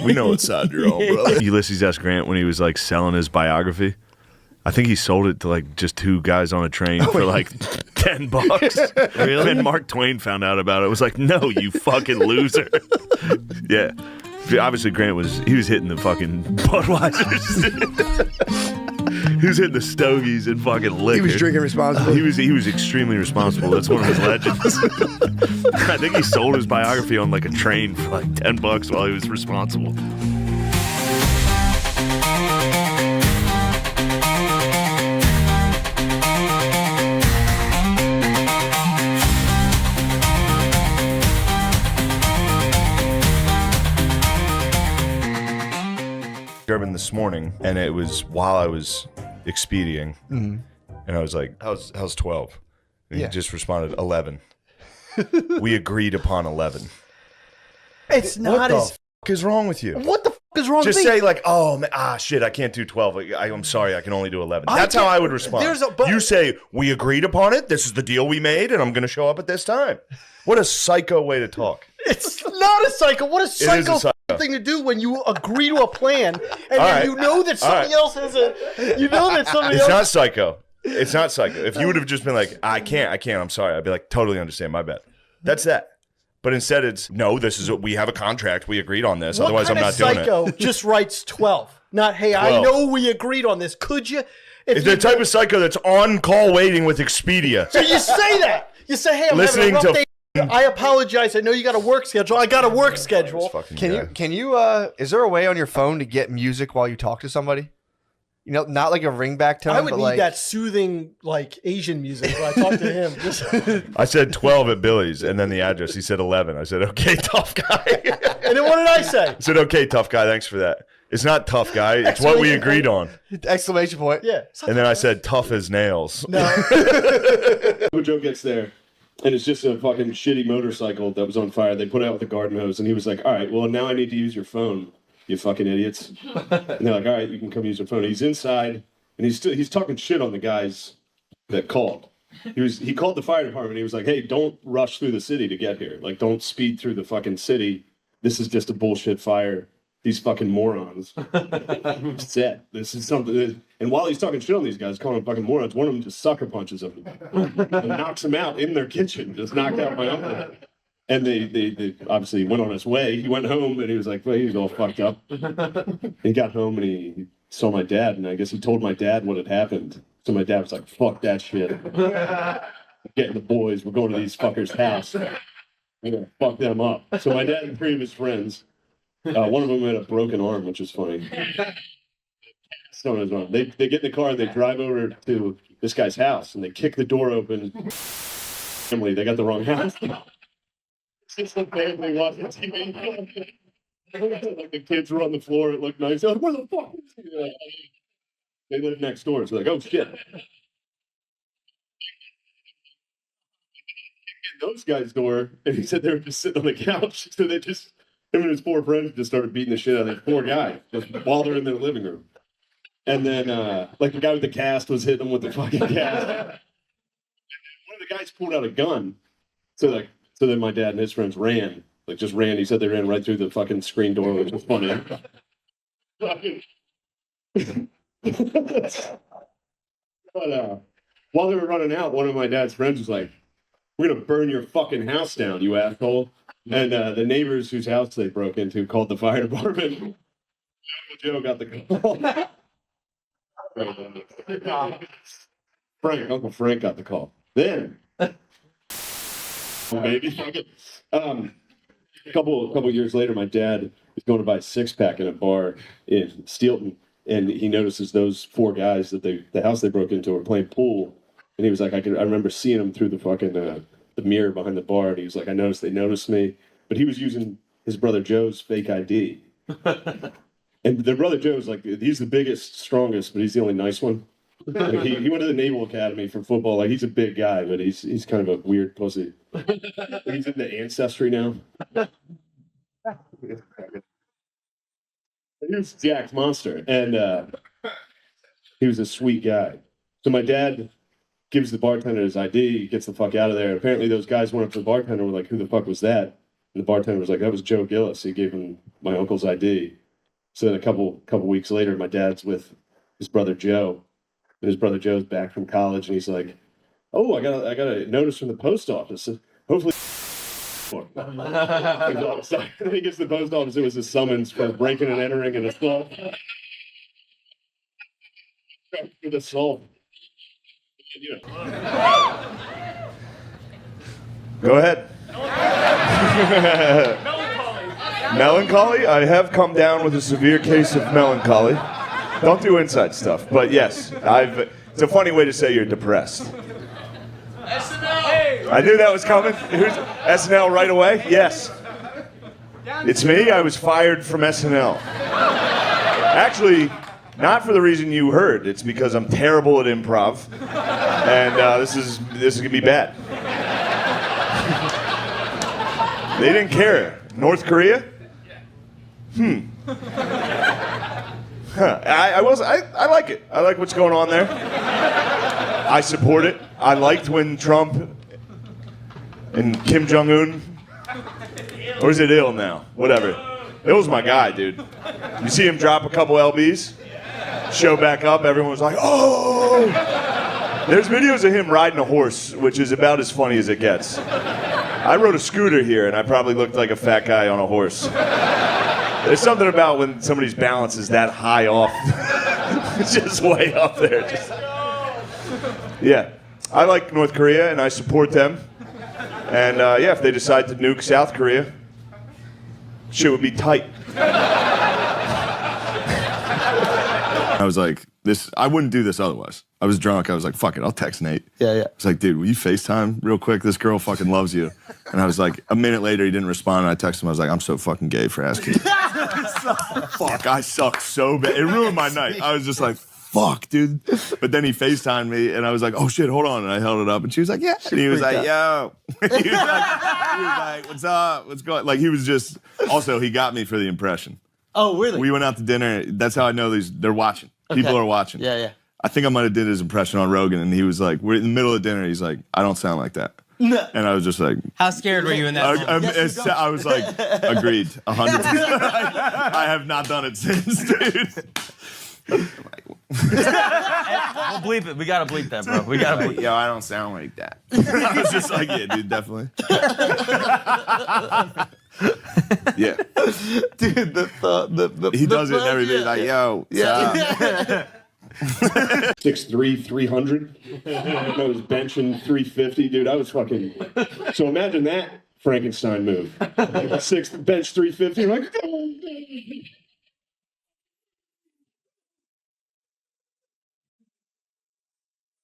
we know what side you're on, brother. Ulysses S. Grant, when he was like selling his biography, I think he sold it to like just two guys on a train for like $10. Really? And Mark Twain found out about it. It was like, no, you fucking loser. Yeah. Obviously, Grant was hitting the fucking Budweisers. He was hitting the stogies and fucking liquor. He was drinking responsibly. He was extremely responsible. That's one of his legends. I think he sold his biography on like a train for like $10 while he was responsible. Gerben this morning, and it was while I was expediting, and I was like, "How's 12?" And he just responded, 11. We agreed upon 11. It's not as. What the is wrong with you? What the is wrong Just with me? say like, "Oh, shit, I can't do 12. I'm sorry, I can only do 11." That's how I would respond. You say, "We agreed upon it. This is the deal we made, and I'm going to show up at this time." What a psycho way to talk. It's not a psycho. What a is a psycho psycho. thing to do when you agree to a plan and then right. you know that somebody else has a. You know that somebody It's else. not psycho. It's not psycho. If you would have just been like, I can't, I'm sorry. I'd be like, totally understand, my bad. That's that. But instead it's, no, we have a contract. We agreed on this. What Otherwise, I'm kind not of doing psycho it. just writes 12? Not, hey, I 12. know we agreed on this. Could you? It's the type of psycho that's on call waiting with Expedia. So you say that. You say, hey, I'm Listening having a rough to day. I apologize. I know you got a work schedule. I got a work schedule. Can you is there a way on your phone to get music while you talk to somebody? You know, not like a ringback tone, I would but need like that soothing, like Asian music when I talk to him. Just I said 12 at Billy's, and then the address. He said 11. I said, okay, tough guy. And then what did I say? I said, okay, tough guy. Thanks for that. It's not tough guy. It's what we agreed on. exclamation point. Yeah. And then I said, tough as nails. No. Joe gets there, and it's just a fucking shitty motorcycle that was on fire. They put it out with a garden hose, and he was like, all right, well, now I need to use your phone, you fucking idiots. And they're like, all right, you can come use your phone. He's inside, and he's talking shit on the guys that called. He called the fire department. He was like, hey, don't rush through the city to get here. Like, don't speed through the fucking city. This is just a bullshit fire. These fucking morons. Set. This is something. And while he's talking shit on these guys, calling them fucking morons, one of them just sucker punches him and knocks him out in their kitchen. Just knocked out my uncle. And they obviously went on his way. He went home and he was like, well, he was all fucked up. He got home and he saw my dad, and I guess he told my dad what had happened. So my dad was like, fuck that shit. I'm getting the boys. We're going to these fuckers' house. We're going to fuck them up. So my dad and 3 of his friends One of them had a broken arm, which is funny. On his arm. They get in the car and they drive over to this guy's house and they kick the door open. Family, they got the wrong house. It's the family watching TV. Like the kids were on the floor. It looked nice. They're like, where the fuck is he? They live next door. So like, oh shit. Those guys' door, and he said they were just sitting on the couch. So they just, him and his 4 friends just started beating the shit out of these 4 guys just while they're in their living room. And then, like the guy with the cast was hitting them with the fucking cast. And one of the guys pulled out a gun. So then my dad and his friends ran. Like just ran. He said they ran right through the fucking screen door, which was funny. But while they were running out, one of my dad's friends was like, "We're gonna burn your fucking house down, you asshole." And the neighbors whose house they broke into called the fire department. Joe got the call. Uncle Frank got the call. Then, maybe. A couple years later, my dad is going to buy a 6-pack in a bar in Steelton, and he notices those 4 guys that the house they broke into were playing pool, and he was like, I remember seeing them through the fucking the mirror behind the bar, and he was like, I noticed they noticed me, but he was using his brother Joe's fake ID. And their brother Joe's like, he's the biggest, strongest, but he's the only nice one. Like he went to the Naval Academy for football. Like he's a big guy, but he's kind of a weird pussy. He's into Ancestry now. He was Jack's monster, and he was a sweet guy. So my dad gives the bartender his ID, gets the fuck out of there. Apparently those guys went up to the bartender and were like, who the fuck was that? And the bartender was like, that was Joe Gillis. He gave him my uncle's ID. So then a couple weeks later, my dad's with his brother Joe, and his brother Joe's back from college, and he's like, "Oh, I got a notice from the post office. Hopefully." He gets to the post office. It was a summons for breaking and entering and assault. With assault. Go ahead. Melancholy? I have come down with a severe case of melancholy. Don't do inside stuff, but yes, it's a funny way to say you're depressed. SNL! I knew that was coming. Who's SNL right away? Yes. It's me. I was fired from SNL. Actually, not for the reason you heard. It's because I'm terrible at improv, and this is gonna be bad. They didn't care. North Korea? Huh. I like it. I like what's going on there. I support it. I liked when Trump and Kim Jong-un, or is it Il now? Whatever. Il's my guy, dude. You see him drop a couple LBs, show back up, everyone was like, oh! There's videos of him riding a horse, which is about as funny as it gets. I rode a scooter here, and I probably looked like a fat guy on a horse. There's something about when somebody's balance is that high off. It's just way up there. Yeah. I like North Korea, and I support them. And yeah, if they decide to nuke South Korea, shit would be tight. I was like, I wouldn't do this otherwise. I was drunk. I was like, fuck it, I'll text Nate. Yeah. It's like, dude, will you FaceTime real quick? This girl fucking loves you. And I was like, a minute later, he didn't respond, and I texted him. I was like, I'm so fucking gay for asking. Fuck, I suck so bad. It ruined my night. I was just like, fuck, dude. But then he FaceTimed me, and I was like, oh shit, hold on. And I held it up, and she was like, yeah. And he was like, yo. he was like, what's up? What's going on? Like, he was just, also, he got me for the impression. Oh, really? We went out to dinner. That's how I know they're watching. Okay. People are watching. Yeah. I think I might have did his impression on Rogan, and he was like, we're in the middle of dinner. He's like, I don't sound like that. No. And I was just like, how scared were you in that moment? I was like, agreed, 100%. I have not done it since, dude. We'll bleep it. We gotta bleep that, bro. We gotta bleep. Yo, I don't sound like that. I was just like, yeah, dude, definitely. Yeah. Dude, he does it in every video. Like, yo, yeah. 6'3", 300. I was benching 350, dude. I was fucking. So imagine that Frankenstein move. Like six bench 350. I'm like,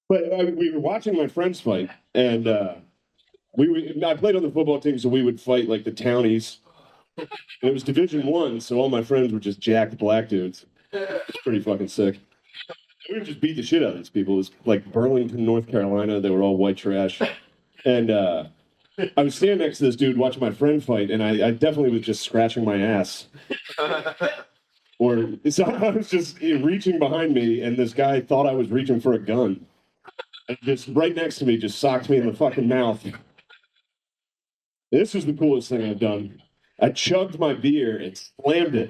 but we were watching my friends fight, and I played on the football team, so we would fight like the townies. And it was Division I, so all my friends were just jacked black dudes. It's pretty fucking sick. We would just beat the shit out of these people. It was like Burlington, North Carolina. They were all white trash. And I was standing next to this dude watching my friend fight, and I definitely was just scratching my ass. Or so I was just reaching behind me, and this guy thought I was reaching for a gun. And just right next to me, just socked me in the fucking mouth. This was the coolest thing I've done. I chugged my beer and slammed it.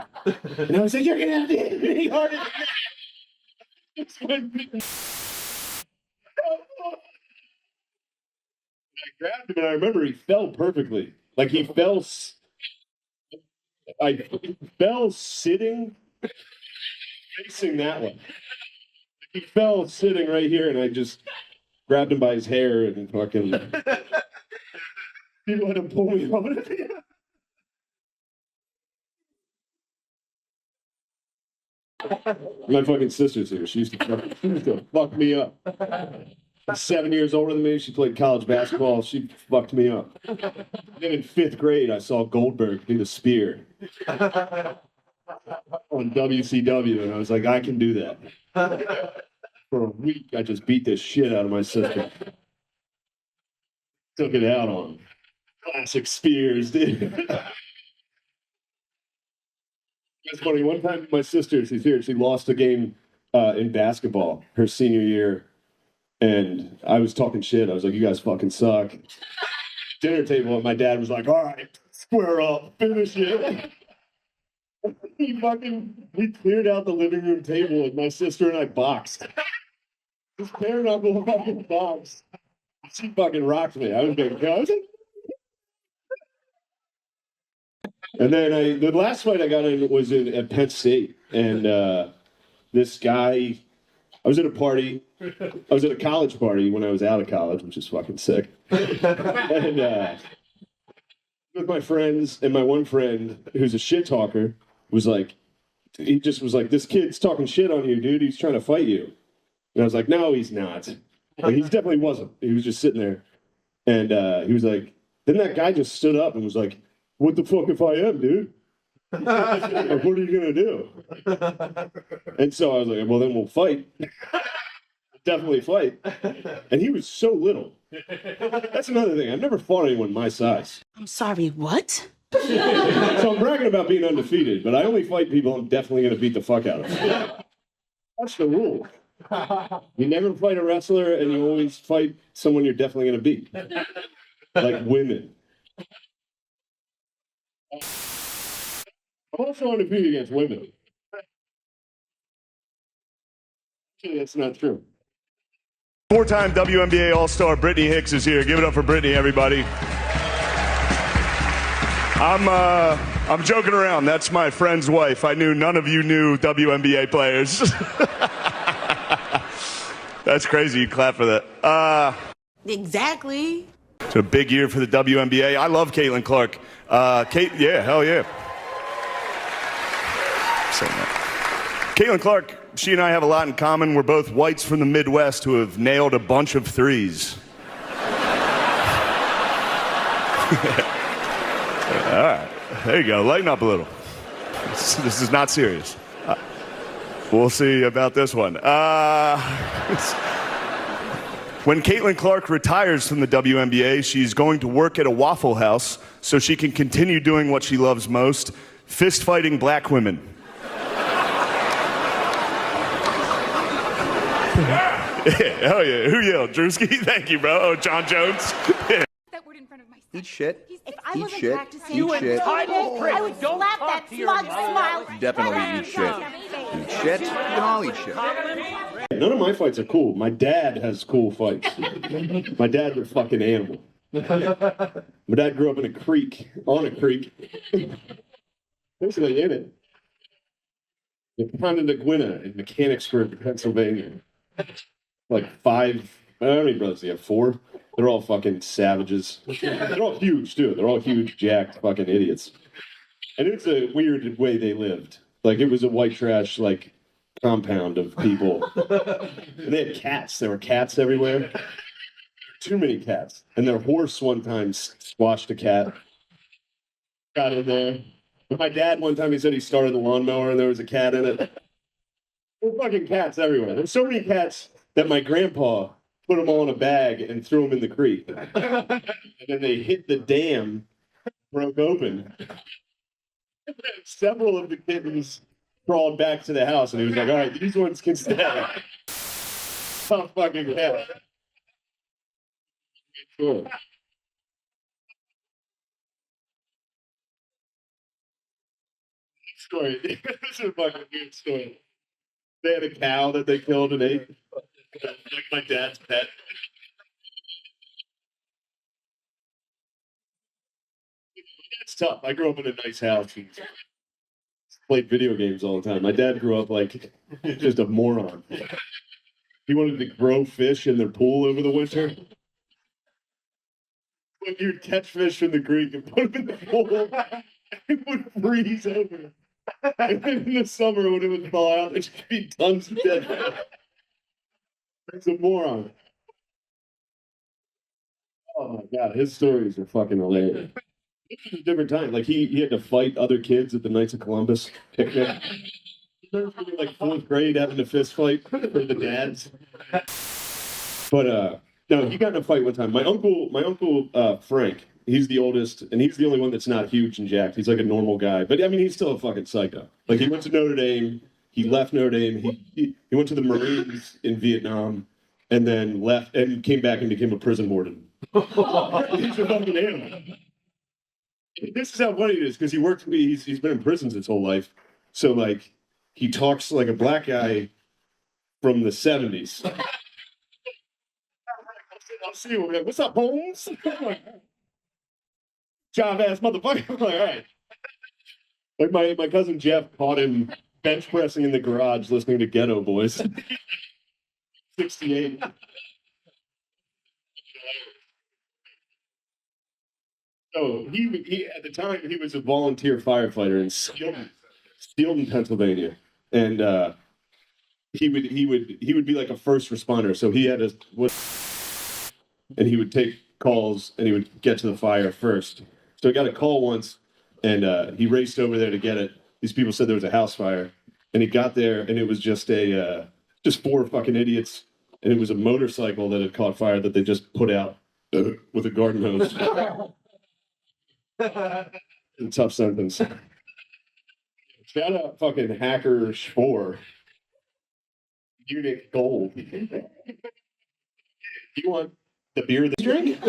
And I was like, "You're gonna have to hit me harder than that." I grabbed him, and I remember he fell perfectly. Like he fell. I fell sitting, facing that way. He fell sitting right here, and I just grabbed him by his hair and fucking. People had to pull me over. My fucking sister's here. She used to fuck me up. 7 years older than me. She played college basketball. She fucked me up. Then in 5th grade, I saw Goldberg do the spear on WCW, and I was like, I can do that. For a week, I just beat the shit out of my sister. Took it out on classic spears, dude. It's funny. One time, my sister, she's here. She lost a game in basketball her senior year, and I was talking shit. I was like, "You guys fucking suck." Dinner table, and my dad was like, "All right, square up, finish it." He cleared out the living room table, and my sister and I boxed. Just tearing up the fucking box. She fucking rocked me. I was getting killed. And then the last fight I got in was at Penn State, and this guy, I was at a party. I was at a college party when I was out of college, which is fucking sick. And with my friends, and my one friend, who's a shit talker, was like, he just was like, "This kid's talking shit on you, dude. He's trying to fight you." And I was like, "No, he's not. Like, he definitely wasn't. He was just sitting there." And he was like, then that guy just stood up and was like, "What the fuck if I am, dude? Like, what are you gonna do?" And so I was like, "Well, then we'll fight." Definitely fight. And he was so little. That's another thing. I've never fought anyone my size. I'm sorry, what? So I'm bragging about being undefeated, but I only fight people I'm definitely going to beat the fuck out of. That's the rule. You never fight a wrestler, and you always fight someone you're definitely going to beat. Like women. I'm also undefeated against women. Actually, that's not true. 4-time WNBA All-Star Brittany Hicks is here. Give it up for Brittany, everybody. I'm joking around. That's my friend's wife. I knew none of you knew WNBA players. That's crazy. You clap for that. Exactly. It's a big year for the WNBA. I love Caitlin Clark. Yeah, hell yeah. Caitlin Clark, she and I have a lot in common. We're both whites from the Midwest who have nailed a bunch of threes. All right, there you go. Lighten up a little. This is not serious. We'll see about this one. When Caitlin Clark retires from the WNBA, she's going to work at a Waffle House so she can continue doing what she loves most, fist fighting black women. Yeah, hell yeah. Who yelled? Drewski? Thank you, bro. Oh, John Jones. Yeah. Eat shit. If I Eat wasn't shit. practicing, Eat shit. I would slap that smug smile. Definitely eat shit. Eat shit. We can all eat shit. None of my fights are cool. My dad has cool fights. My dad's a fucking animal. My dad grew up in a creek, on a creek. Basically in it. In Pondenaguina in Mechanicsburg, Pennsylvania. Like 5, how many brothers do you have? 4? They're all fucking savages. They're all huge, too. They're all huge, jacked fucking idiots. And it's a weird way they lived. Like, it was a white trash, like, compound of people. And they had cats. There were cats everywhere. Too many cats. And their horse one time squashed a cat. Got in there. But my dad one time, he said he started the lawnmower and there was a cat in it. There were fucking cats everywhere. There's so many cats that my grandpa put them all in a bag and threw them in the creek. And then they hit the dam, broke open. Several of the kittens crawled back to the house, and he was like, all right, these ones can stay. Tough fucking cat. Cool. Story. This is a fucking weird story. They had a cow that they killed and ate. Like my dad's pet. It's tough. I grew up in a nice house and played video games all the time. My dad grew up like just a moron. He wanted to grow fish in their pool over the winter. Like you'd catch fish in the creek and put them in the pool. It would freeze over. And then in the summer when it would thaw out, there'd be tons of dead fish. He's a moron. Oh my god, his stories are fucking hilarious. It was a different time. Like he had to fight other kids at the Knights of Columbus picnic. Like 4th grade having a fist fight for the dads. But no, he got in a fight one time. My uncle Frank, he's the oldest, and he's the only one that's not huge and jacked. He's like a normal guy. But I mean, he's still a fucking psycho. Like he went to Notre Dame. He left Notre Dame. He went to the Marines in Vietnam, and then left and came back and became a prison warden. He's a fucking animal. This is how funny it is because he's been in prisons his whole life. So like he talks like a black guy from the 70s. I'll see you. What's up, Holmes? Job ass motherfucker. I'm like, all right. Like my cousin Jeff caught him bench pressing in the garage listening to Ghetto Boys. 68. So he at the time he was a volunteer firefighter in Steelton, Pennsylvania, and he would be like a first responder. So he had and he would take calls and he would get to the fire first. So he got a call once, and he raced over there to get it. These people said there was a house fire, and he got there, and it was just just 4 fucking idiots, and it was a motorcycle that had caught fire that they just put out with a garden hose. A tough sentence. Shout out fucking Hacker Spore. Unit Gold. You want the beer that you drink?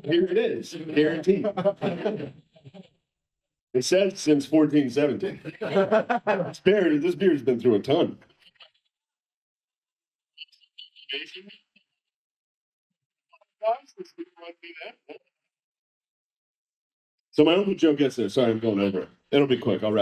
Here it is, guaranteed. It says since 1417. This beer's been through a ton. So my Uncle Joe gets there. Sorry, I'm going over it. It'll be quick. I'll wrap.